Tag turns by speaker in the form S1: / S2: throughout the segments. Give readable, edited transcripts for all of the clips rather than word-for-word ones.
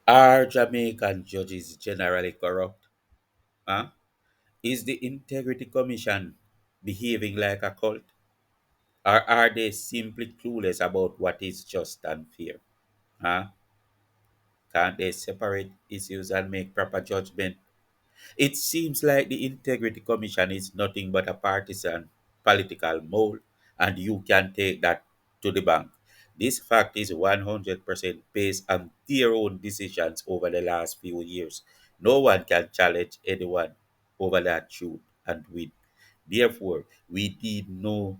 S1: Are Jamaican judges generally corrupt? Huh? Is the Integrity Commission behaving like a cult? Or are they simply clueless about what is just and fair? Huh? Can't they separate issues and make proper judgment? It seems like the Integrity Commission is nothing but a partisan political mole, and you can take that to the bank. This fact is 100% based on their own decisions over the last few years. No one can challenge anyone over that truth and win. Therefore, we need no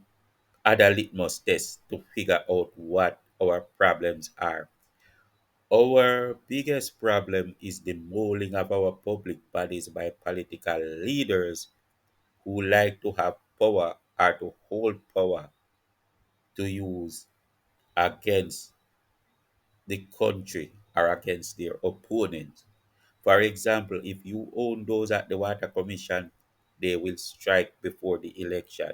S1: other litmus test to figure out what our problems are. Our biggest problem is the molding of our public bodies by political leaders who like to have power or to hold power to use against the country or against their opponents. For example, if you own those at the Water Commission, they will strike before the election.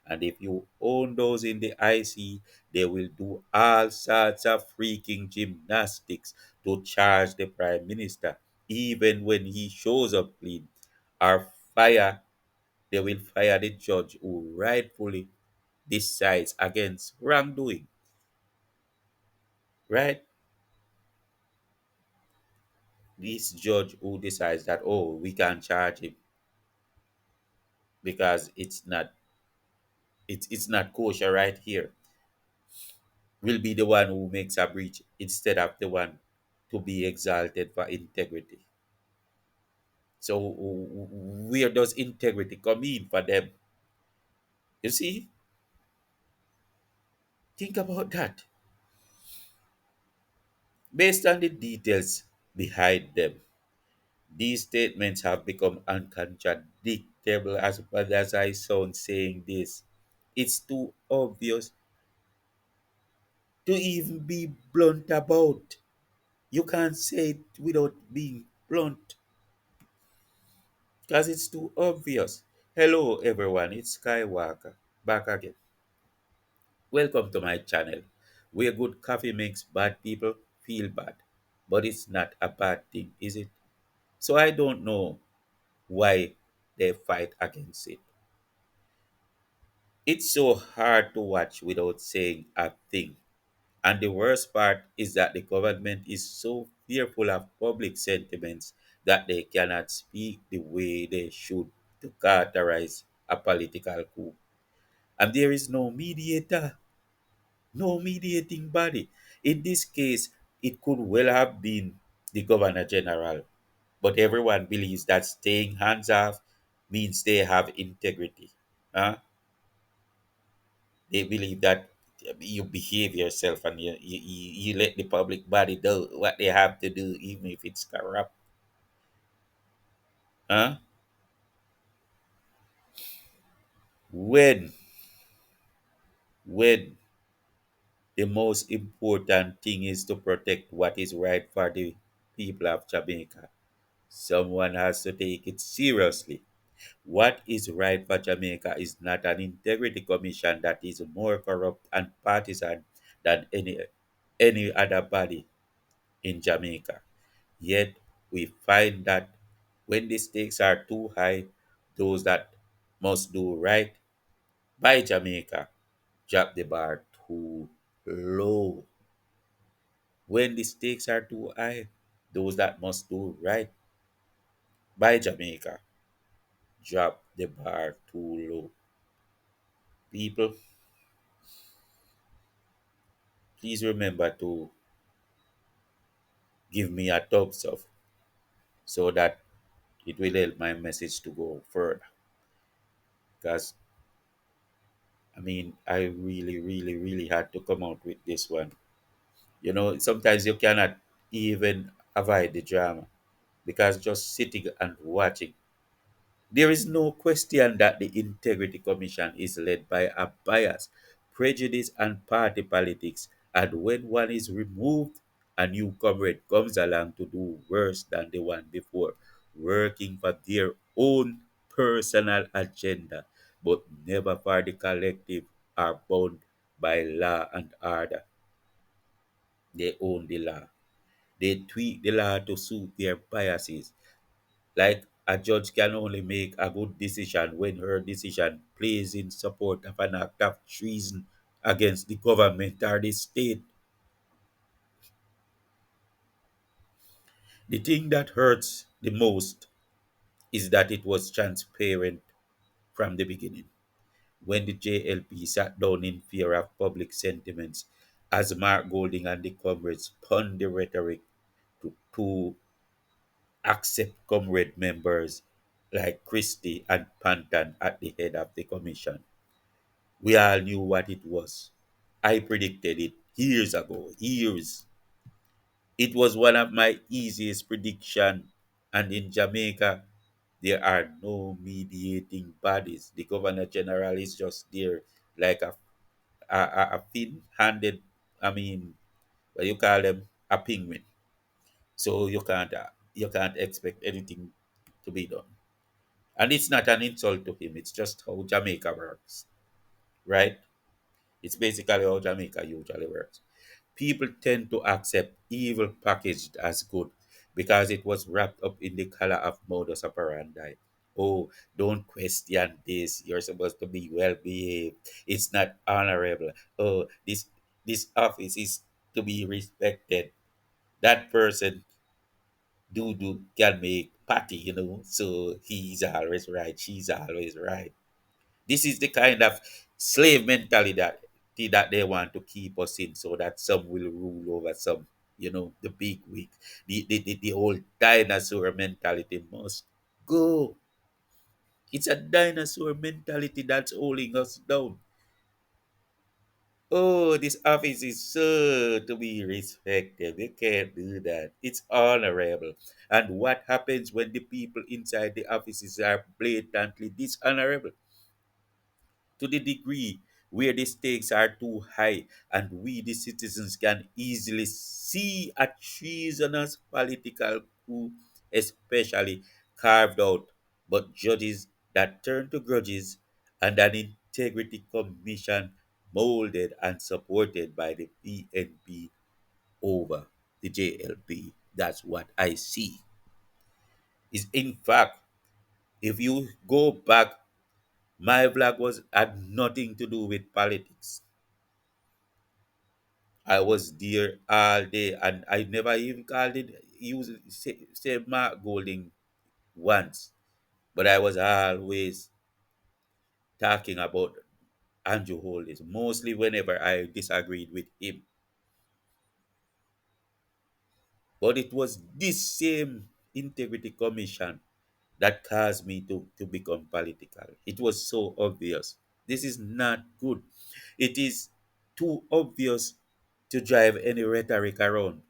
S1: And if you own those in the IC, they will do all sorts of freaking gymnastics to charge the Prime Minister, even when he shows up clean. Or fire, they will fire the judge who rightfully decides against wrongdoing, right? This judge who decides that, oh, we can charge him because it's not kosher right here, will be the one who makes a breach instead of the one to be exalted for integrity. So where does integrity come in for them? You see, think about that. Based on the details behind them, these statements have become uncontradictable as bad as I sound saying this. It's too obvious to even be blunt about. You can't say it without being blunt because it's too obvious. Hello, everyone, it's Skywalker back again. Welcome to my channel where good coffee makes bad people feel bad. But it's not a bad thing, is it? So I don't know why they fight against it. It's so hard to watch without saying a thing. And the worst part is that the government is so fearful of public sentiments that they cannot speak the way they should to characterize a political coup. And there is no mediator, no mediating body. In this case, it could well have been the Governor General, but everyone believes that staying hands off means they have integrity. Huh? They believe that you behave yourself and you let the public body do what they have to do, even if it's corrupt. Huh? When, when the most important thing is to protect what is right for the people of Jamaica, someone has to take it seriously. What is right for Jamaica is not an integrity commission that is more corrupt and partisan than any other body in Jamaica. Yet we find that when the stakes are too high, those that must do right by Jamaica drop the bar too low. When the stakes are too high, those that must do right by Jamaica drop the bar too low. People, please remember to give me a thumbs up so that it will help my message to go further. Because I really, really, really had to come out with this one. Sometimes you cannot even avoid the drama because just sitting and watching. There is no question that the Integrity Commission is led by a bias, prejudice, and party politics. And when one is removed, a new comrade comes along to do worse than the one before, working for their own personal agenda, but never for the collective are bound by law and order. They own the law. They tweak the law to suit their biases. Like a judge can only make a good decision when her decision plays in support of an act of treason against the government or the state. The thing that hurts the most is that it was transparent from the beginning. When the JLP sat down in fear of public sentiments, as Mark Golding and the comrades spun the rhetoric to accept comrade members like Christie and Panton at the head of the commission. We all knew what it was. I predicted it years ago, years. It was one of my easiest prediction. And in Jamaica, there are no mediating bodies. The Governor General is just there like a thin-handed, I mean, what you call them, a penguin. So you can't expect anything to be done. And it's not an insult to him. It's just how Jamaica works, right? It's basically how Jamaica usually works. People tend to accept evil packaged as good because it was wrapped up in the color of modus operandi. Oh, don't question this. You're supposed to be well behaved. It's not honorable. Oh, this office is to be respected. That person do can make party. So he's always right. She's always right. This is the kind of slave mentality that they want to keep us in so that some will rule over some, the big weak. The old dinosaur mentality must go. It's a dinosaur mentality that's holding us down. Oh, this office is so to be respected. We can't do that. It's honorable. And what happens when the people inside the offices are blatantly dishonorable? To the degree where the stakes are too high and we, the citizens, can easily see a treasonous political coup, especially carved out, but judges that turn to grudges and an integrity commission molded and supported by the PNP over the JLP. That's what I see. Is in fact, if you go back, my vlog was had nothing to do with politics. I was there all day and I never even called it use say Mark Golding once. But I was always talking about Andrew Hollis, mostly whenever I disagreed with him. But it was this same integrity commission that caused me to become political. It was so obvious. This is not good. It is too obvious to drive any rhetoric around,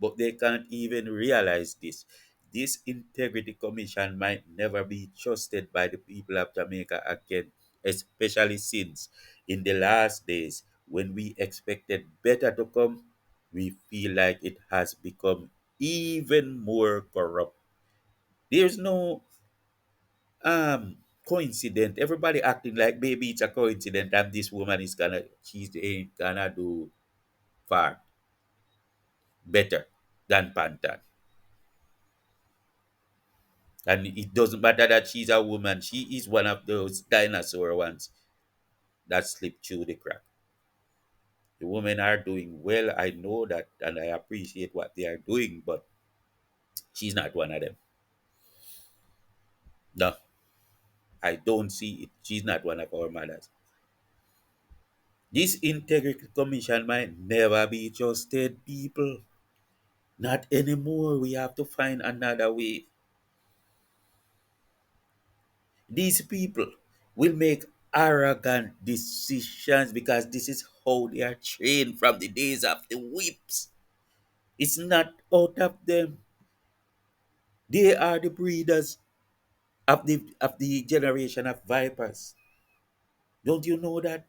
S1: but they can't even realize this. This integrity commission might never be trusted by the people of Jamaica again, especially since in the last days when we expected better to come, we feel like it has become even more corrupt. There's no coincidence. Everybody acting like maybe it's a coincidence and this woman is she's ain't gonna do far better than Pantan. And it doesn't matter that she's a woman, she is one of those dinosaur ones that slip through the crack. The women are doing well, I know that, and I appreciate what they are doing, but she's not one of them. No, I don't see it. She's not one of our mothers. This integrity commission might never be trusted, people. Not anymore. We have to find another way. These people will make arrogant decisions because this is how they are trained from the days of the whips. It's not out of them. They are the breeders of the generation of vipers. Don't you know that?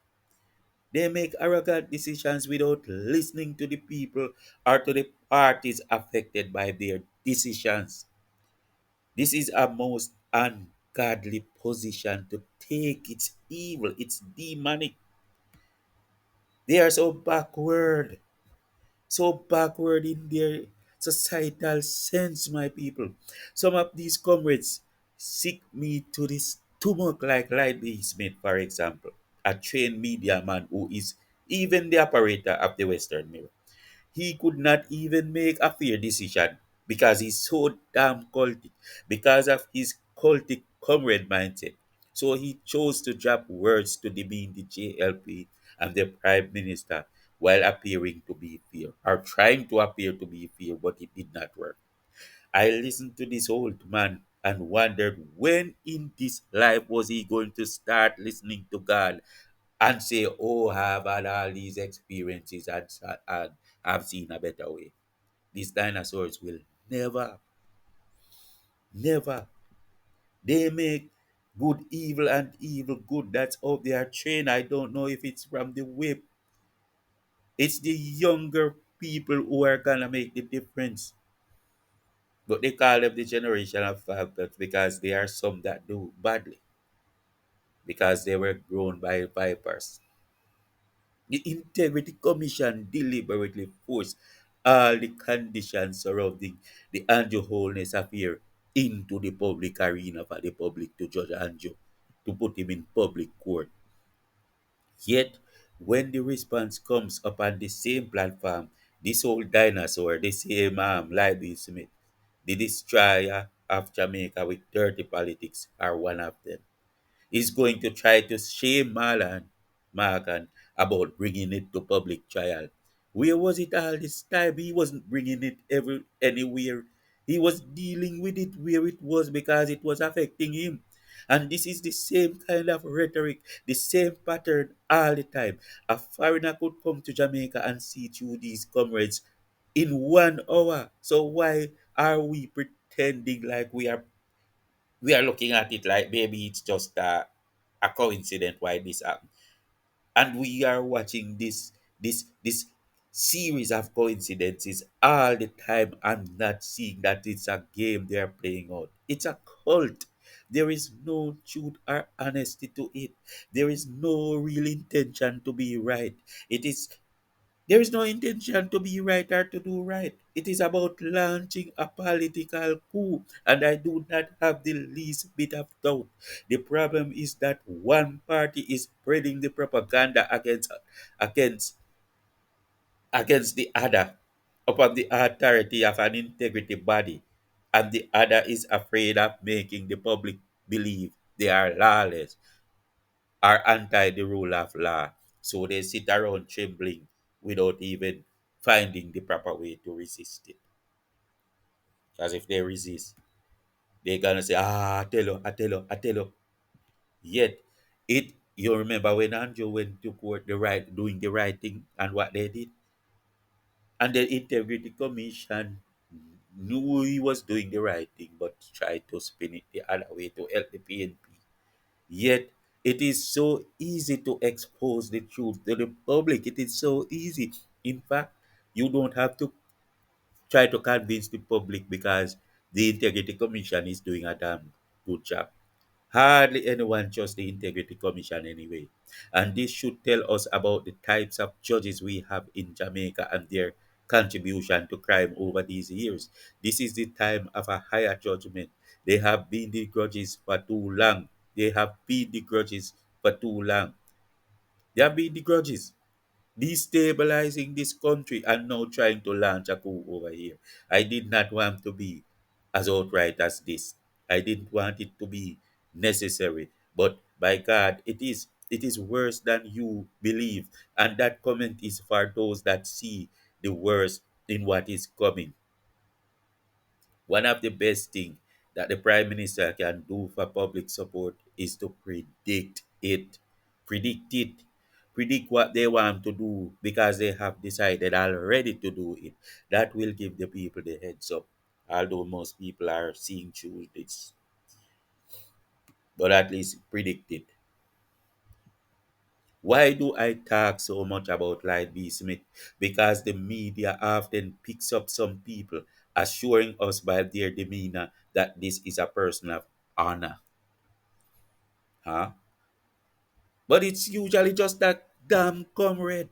S1: They make arrogant decisions without listening to the people or to the parties affected by their decisions. This is a most ungodly position to take. It's evil, it's demonic. They are so backward in their societal sense, my people. Some of these comrades seek me to this stomach, like Lightly Smith, for example, a trained media man who is even the operator of the Western Mirror. He could not even make a fair decision because he's so damn cultic, because of his cultic comrade mindset. So he chose to drop words to demean the JLP and the Prime Minister while appearing to be fair, or trying to appear to be fair, but it did not work. I listened to this old man and wondered when in this life was he going to start listening to God and say, "Oh, I've had all these experiences and I've seen a better way." These dinosaurs will never, never. They make good evil and evil good. That's how they are trained. I don't know if it's from the whip. It's the younger people who are gonna make the difference. But they call them the generation of vipers because there are some that do badly because they were grown by vipers. The Integrity Commission deliberately forced all the conditions surrounding the Andrew Holness affair into the public arena for the public to judge Andrew, to put him in public court. Yet, when the response comes upon the same platform, this old dinosaur, the same Libby Smith, the destroyer of Jamaica with dirty politics, are one of them, is going to try to shame Margan about bringing it to public trial. Where was it all this time? He wasn't bringing it anywhere. He was dealing with it where it was because it was affecting him. And this is the same kind of rhetoric, the same pattern all the time. A foreigner could come to Jamaica and see through these comrades in 1 hour. So why are we pretending like we are looking at it like maybe it's just a coincidence why this happened, and we are watching this series of coincidences all the time and not seeing that it's a game they're playing out. It's a cult. There is no truth or honesty to it. There is no real intention to be right. It is There is no intention to be right or to do right. It is about launching a political coup, and I do not have the least bit of doubt. The problem is that one party is spreading the propaganda against against the other upon the authority of an integrity body, and the other is afraid of making the public believe they are lawless, are anti the rule of law. So they sit around trembling without even finding the proper way to resist it. Because if they resist, they're gonna say, I tell you, I tell you, I tell you. Yet you remember when Andrew went to court doing the right thing and what they did? And the Integrity Commission knew he was doing the right thing but tried to spin it the other way to help the PNP. Yet it is so easy to expose the truth to the public. It is so easy. In fact, you don't have to try to convince the public because the Integrity Commission is doing a damn good job. Hardly anyone trusts the Integrity Commission anyway. And this should tell us about the types of judges we have in Jamaica and their contribution to crime over these years. This is the time of a higher judgment. They have been the grudges for too long. They have been the grudges for too long. They have been the grudges destabilizing this country and now trying to launch a coup over here. I did not want to be as outright as this. I didn't want it to be necessary. But by God, it is. It is worse than you believe. And that comment is for those that see the worst in what is coming. One of the best things that the Prime Minister can do for public support is to predict it. Predict it. Predict what they want to do because they have decided already to do it. That will give the people the heads up. Although most people are seeing through this, but at least predict it. Why do I talk so much about Light B. Smith? Because the media often picks up some people, assuring us by their demeanor that this is a person of honor. Huh? But it's usually just that damn comrade.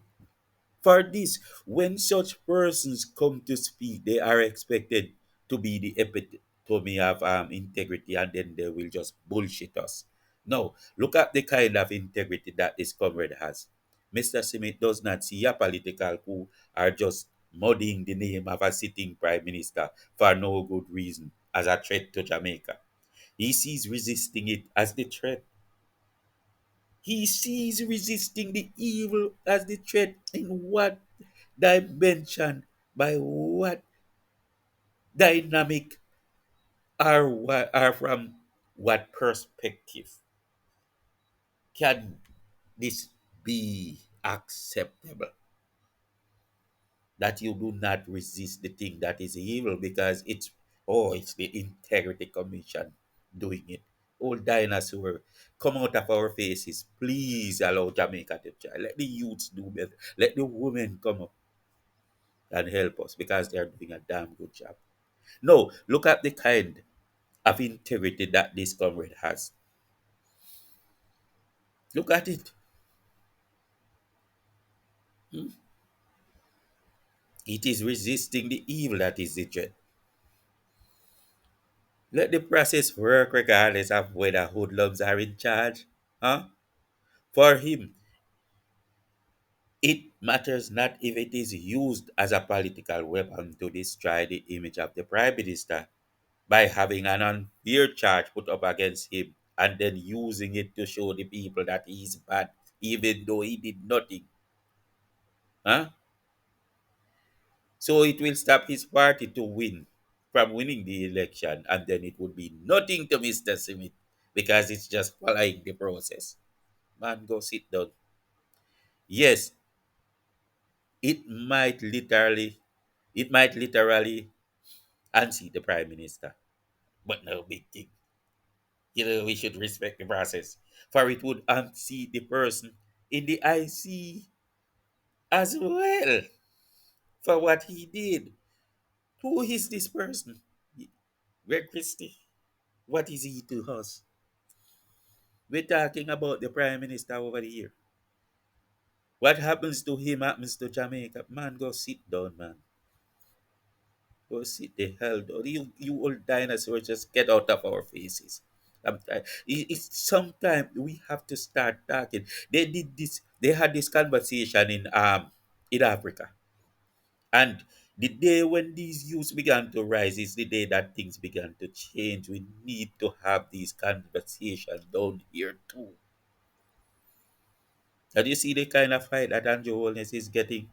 S1: For this, when such persons come to speak, they are expected to be the epitome of integrity, and then they will just bullshit us. No, look at the kind of integrity that this comrade has. Mr. Smith does not see a political who are just muddying the name of a sitting prime minister for no good reason as a threat to Jamaica. He sees resisting it as the threat. He sees resisting the evil as the threat. In what dimension, by what dynamic, are from what perspective can this be acceptable? That you do not resist the thing that is evil because it's the integrity commission doing it. Old dinosaur, come out of our faces. Please allow Jamaica to try. Let the youths do better. Let the women come up and help us because they are doing a damn good job. No, look at the kind of integrity that this comrade has. Look at it. Hmm? It is resisting the evil that is the threat. Let the process work regardless of whether hoodlums are in charge. Huh? For him, it matters not if it is used as a political weapon to destroy the image of the prime minister by having an unfair charge put up against him and then using it to show the people that he is bad, even though he did nothing. Huh? So it will stop his party to win from winning the election, and then it would be nothing to Mr. Smith because it's just following the process. Man, go sit down. Yes, it might literally, it might literally unseat the prime minister, but no big thing. We should respect the process, for it would unseat the person in the IC as well for what he did. Who is this person? Greg Christie. What is he to us? We're talking about the prime minister over here. What happens to him happens to Jamaica. Man, go sit down, man. Go sit the hell down. You old dinosaurs, just get out of our faces. It's sometimes we have to start talking. They did this. They had this conversation in Africa, and the day when these youths began to rise is the day that things began to change. We need to have these conversations down here too. And you see the kind of fight that Andrew Holness is getting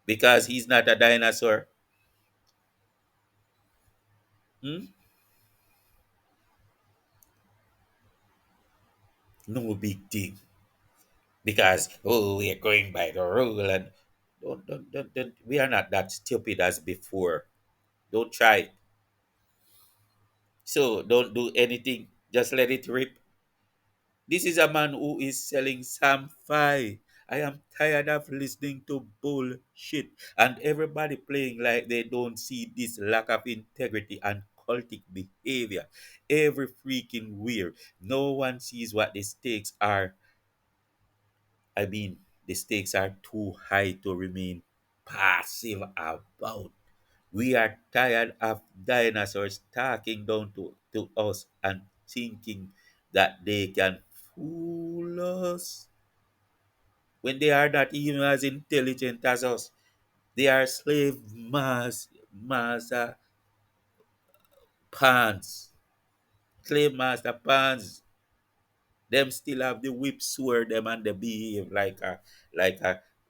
S1: because he's not a dinosaur. Hmm? No big thing. Because we are going by the rule and don't we are not that stupid as before. Don't try it. So don't do anything. Just let it rip. This is a man who is selling Sam 5. I am tired of listening to bullshit and everybody playing like they don't see this lack of integrity and cultic behavior every freaking weird. No one sees what the stakes are. I mean, the stakes are too high to remain passive about. We are tired of dinosaurs talking down to us and thinking that they can fool us when they are not even as intelligent as us. They are master pants, slave master pants. Them still have the whip sword them and they behave like a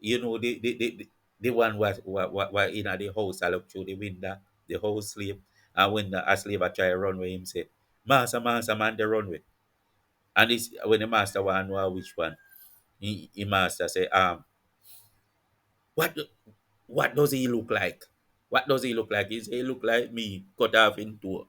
S1: the one was in the house I look through the window, the house slave, and when a slave a try run with him say, Master man they run with. And this when the master want know which one, he master say, what do- what does he look like? What does he look like? He say he look like me cut off in two.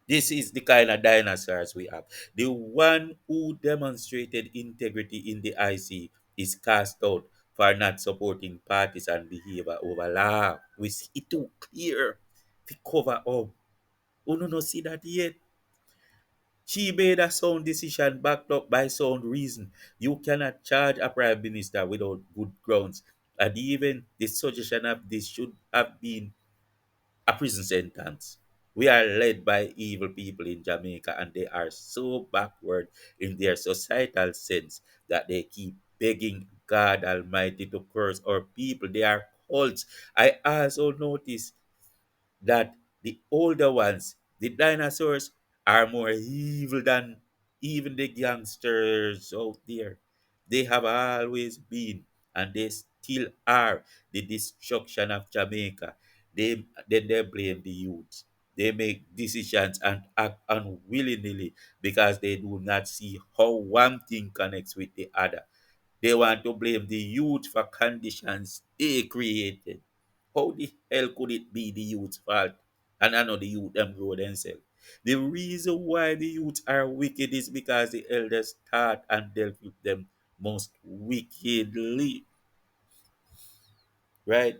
S1: This is the kind of dinosaurs we have. The one who demonstrated integrity in the IC is cast out for not supporting partisan behavior over law. We see it too clear. We cover up. Oh no, no, see that yet? She made a sound decision backed up by sound reason. You cannot charge a prime minister without good grounds. And even the suggestion of this should have been a prison sentence. We are led by evil people in Jamaica, and they are so backward in their societal sense that they keep begging God Almighty to curse our people. They are cults. I also notice that the older ones, the dinosaurs, are more evil than even the gangsters out there. They have always been, and they still are, the destruction of Jamaica. They blame the youth. They make decisions and act unwillingly because they do not see how one thing connects with the other. They want to blame the youth for conditions they created. How the hell could it be the youth's fault? And I know the youth them grow themselves. The reason why the youth are wicked is because the elders taught and dealt with them most wickedly. Right?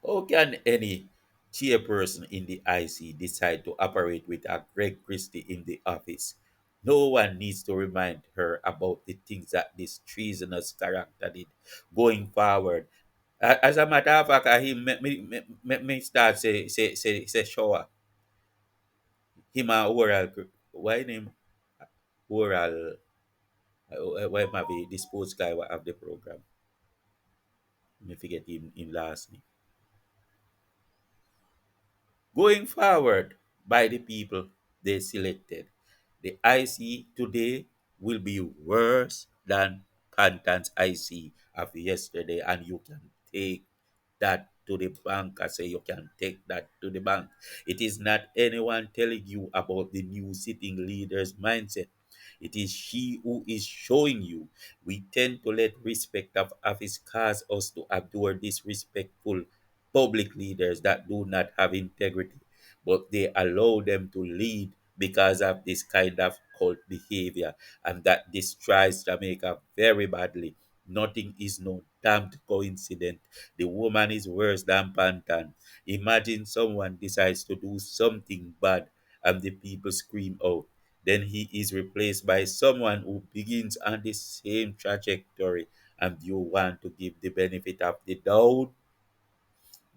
S1: How can any chairperson in the IC decide to operate with a Greg Christie in the office? No one needs to remind her about the things that this treasonous character did going forward. As a matter of fact, he me start say shower. Him a oral why name oral why maybe the sports guy what have the program. Me forget him last name. Going forward by the people they selected. The IC today will be worse than Pantan's IC of yesterday, and you can take that to the bank. I say you can take that to the bank. It is not anyone telling you about the new sitting leader's mindset. It is she who is showing you. We tend to let respect of office cause us to adore disrespectful public leaders that do not have integrity, but they allow them to lead because of this kind of cult behavior, and that destroys Jamaica very badly. Nothing is no damned coincidence. The woman is worse than Pantan. Imagine someone decides to do something bad and the people scream out. Then he is replaced by someone who begins on the same trajectory, and you want to give the benefit of the doubt.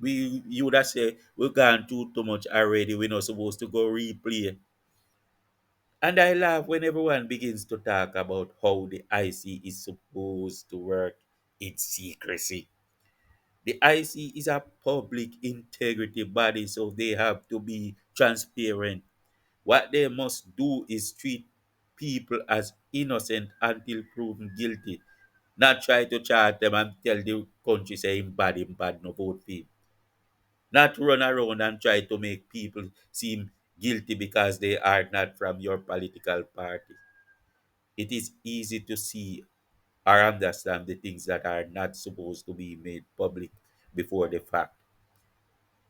S1: You would have say we've gone through too much already. We're not supposed to go replay. And I laugh when everyone begins to talk about how the IC is supposed to work in secrecy. The IC is a public integrity body, so they have to be transparent. What they must do is treat people as innocent until proven guilty, not try to charge them and tell the country say him bad, no vote for him. Not run around and try to make people seem guilty because they are not from your political party. It is easy to see or understand the things that are not supposed to be made public before the fact,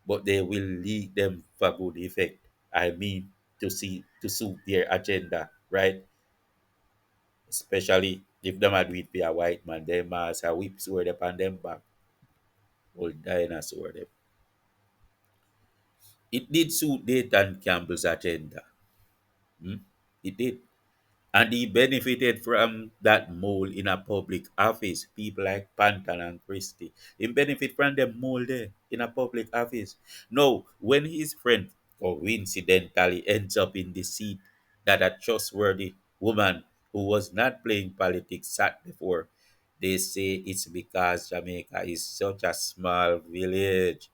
S1: but they will leak them for good effect. I mean, to suit their agenda, right? Especially if them a do it for a white man, they must a whip sword upon them back, or dinosaur them. It did suit Nathan Campbell's agenda. Hmm? It did. And he benefited from that mole in a public office. People like Pantan and Christie. He benefit from them mole there in a public office. Now, when his friend coincidentally ends up in the seat that a trustworthy woman who was not playing politics sat before, they say it's because Jamaica is such a small village.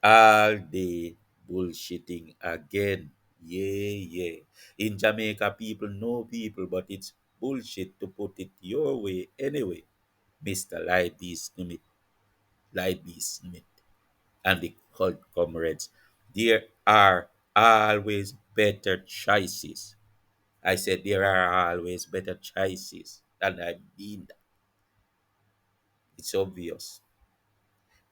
S1: All day bullshitting again. Yeah, yeah. In Jamaica, people know people, but it's bullshit to put it your way anyway. Mr. Lightby Smith, Lightby Smith, and the cult comrades. There are always better choices. I said there are always better choices. And I mean that. It's obvious.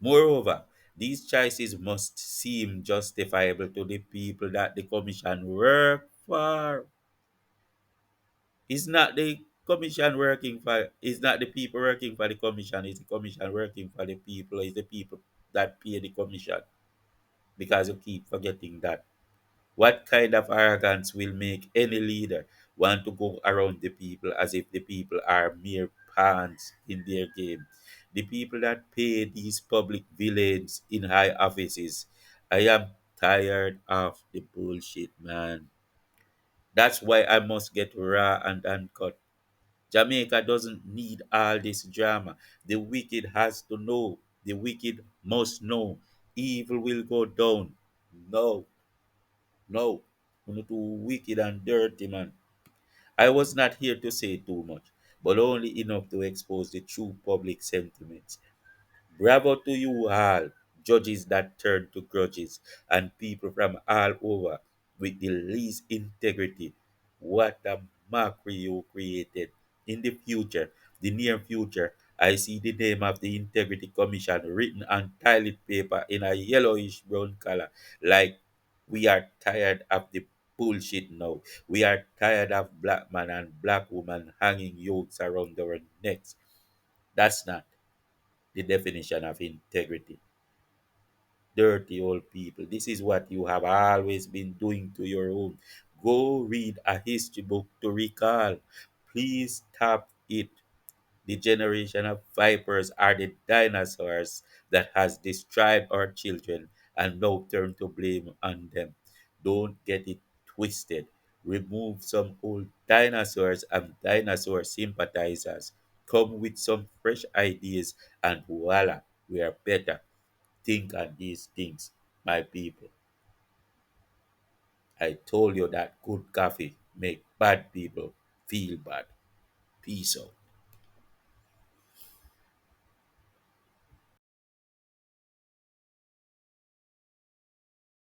S1: Moreover, these choices must seem justifiable to the people that the commission work for. It's not the commission working for, it's not the people working for the commission, it's the commission working for the people, it's the people that pay the commission. Because you keep forgetting that. What kind of arrogance will make any leader want to go around the people as if the people are mere pawns in their game? The people that pay these public villains in high offices. I am tired of the bullshit, man. That's why I must get raw and uncut. Jamaica doesn't need all this drama. The wicked has to know. The wicked must know. Evil will go down. No, no. You're too wicked and dirty, man. I was not here to say too much, but only enough to expose the true public sentiments. Bravo to you all, judges that turn to grudges, and people from all over with the least integrity. What a mockery you created. In the future, the near future, I see the name of the Integrity Commission written on toilet paper in a yellowish brown color, like we are tired of the bullshit now. We are tired of black man and black woman hanging yokes around our necks. That's not the definition of integrity. Dirty old people. This is what you have always been doing to your own. Go read a history book to recall. Please stop it. The generation of vipers are the dinosaurs that has destroyed our children and now turn to blame on them. Don't get it twisted. Remove some old dinosaurs and dinosaur sympathizers. Come with some fresh ideas and voila, we are better. Think on these things, my people. I told you that good coffee make bad people feel bad. Peace out.